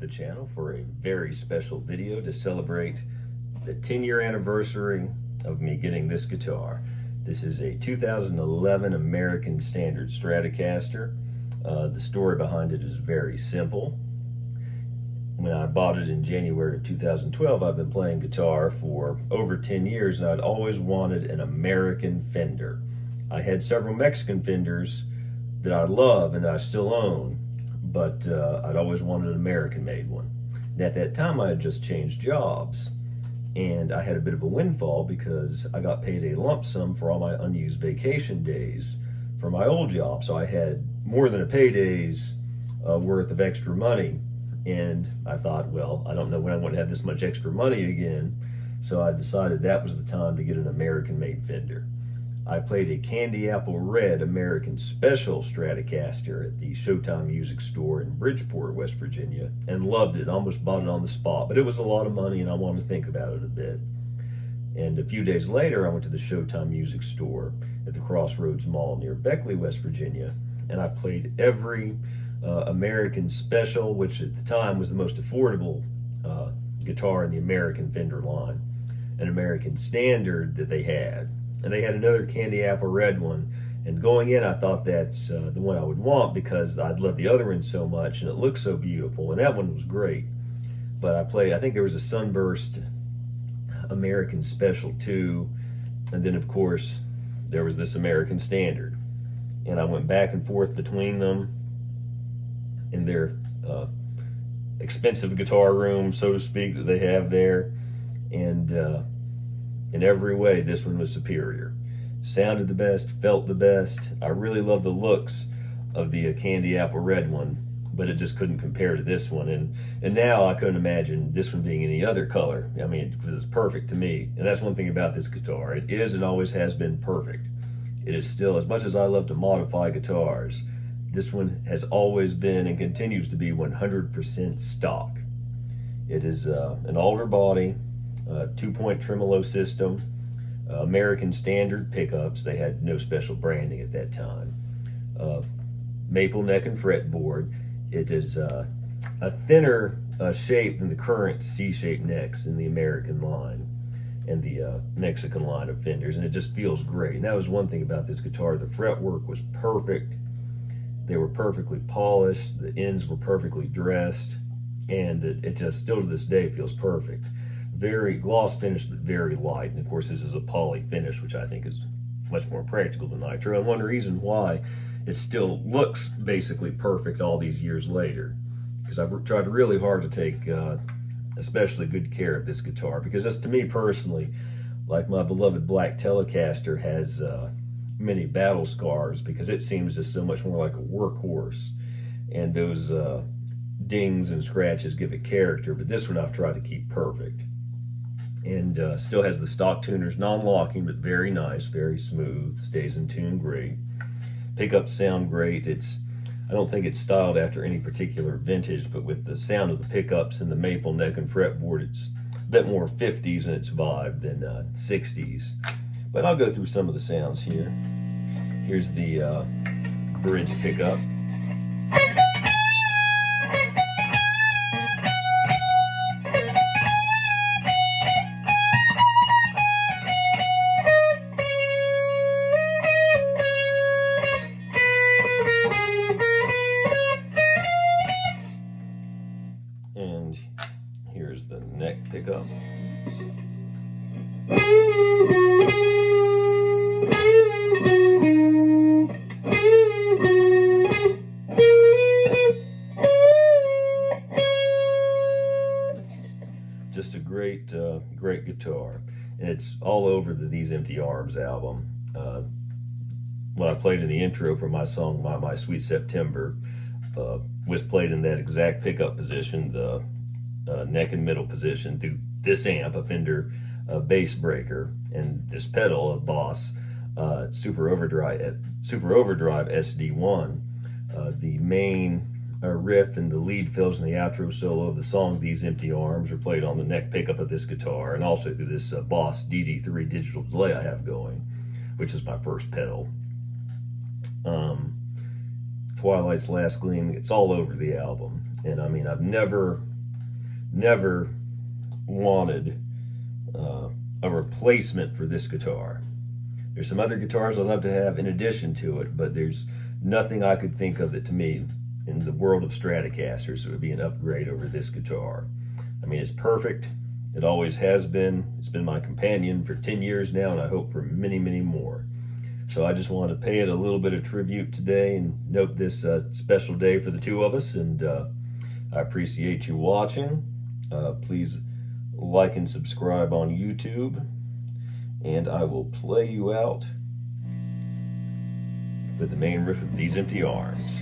the channel for a very special video to celebrate the 10-year anniversary of me getting this guitar. This is a 2011 American Standard Stratocaster. The story behind it is very simple. When I bought it in January of 2012, I've been playing guitar for over 10 years, and I'd always wanted an American Fender. I had several Mexican Fenders that I love and that I still own, but I'd always wanted an American-made one. And at that time, I had just changed jobs, and I had a bit of a windfall because I got paid a lump sum for all my unused vacation days for my old job. So I had more than a payday's worth of extra money. And I thought, well, I don't know when I want to have this much extra money again. So I decided that was the time to get an American-made Fender. I played a candy apple red American Special Stratocaster at the Showtime Music Store in Bridgeport, West Virginia, and loved it. Almost bought it on the spot, but it was a lot of money and I wanted to think about it a bit. And a few days later, I went to the Showtime Music Store at the Crossroads Mall near Beckley, West Virginia, and I played every American Special, which at the time was the most affordable guitar in the American Fender line, an American Standard that they had. And they had another candy apple red one. And going in, I thought that's the one I would want because I'd love the other one so much and it looked so beautiful. And that one was great. But I think there was a Sunburst American Special too. And then, of course, there was this American Standard. And I went back and forth between them in their expensive guitar room, so to speak, that they have there. And in every way, this one was superior. Sounded the best, felt the best. I really love the looks of the candy apple red one, but it just couldn't compare to this one. And now I couldn't imagine this one being any other color. I mean, because it's perfect to me. And that's one thing about this guitar. It is and always has been perfect. It is still, as much as I love to modify guitars, this one has always been and continues to be 100% stock. It is an alder body, 2-point tremolo system, American Standard pickups. They had no special branding at that time. Maple neck and fretboard. It is a thinner shape than the current C-shaped necks in the American line and the Mexican line of Fenders, and it just feels great. And that was one thing about this guitar. The fretwork was perfect. They were perfectly polished. The ends were perfectly dressed, and it just still to this day feels perfect. Very gloss finish, but very light. And of course, this is a poly finish, which I think is much more practical than nitro. And one reason why it still looks basically perfect all these years later, because I've tried really hard to take especially good care of this guitar, because that's, to me personally, like my beloved black Telecaster has many battle scars, because it seems just so much more like a workhorse, and those dings and scratches give it character. But this one I've tried to keep perfect. And still has the stock tuners, non-locking, but very nice, very smooth, stays in tune great. Pickups sound great. I don't think it's styled after any particular vintage, but with the sound of the pickups and the maple neck and fretboard, it's a bit more 50s in its vibe than 60s. But I'll go through some of the sounds here. Here's the bridge pickup. And here's the neck pickup. Just a great guitar, and it's all over the These Empty Arms album. When I played in the intro for my song My Sweet September, was played in that exact pickup position, the neck and middle position, through this amp, a Fender bass breaker, and this pedal, a Boss Super Overdrive SD1. The main riff and the lead fills in the outro solo of the song These Empty Arms are played on the neck pickup of this guitar, and also through this Boss DD3 digital delay I have going, which is my first pedal. Twilight's Last Gleaming, it's all over the album. And I mean, I've never never wanted a replacement for this guitar. There's some other guitars I'd love to have in addition to it, but there's nothing I could think of that, to me, in the world of Stratocasters, it would be an upgrade over this guitar. I mean, it's perfect. It always has been. It's been my companion for 10 years now, and I hope for many, many more. So I just wanted to pay it a little bit of tribute today and note this special day for the two of us. And I appreciate you watching. Please like and subscribe on YouTube. And I will play you out with the main riff of These Empty Arms.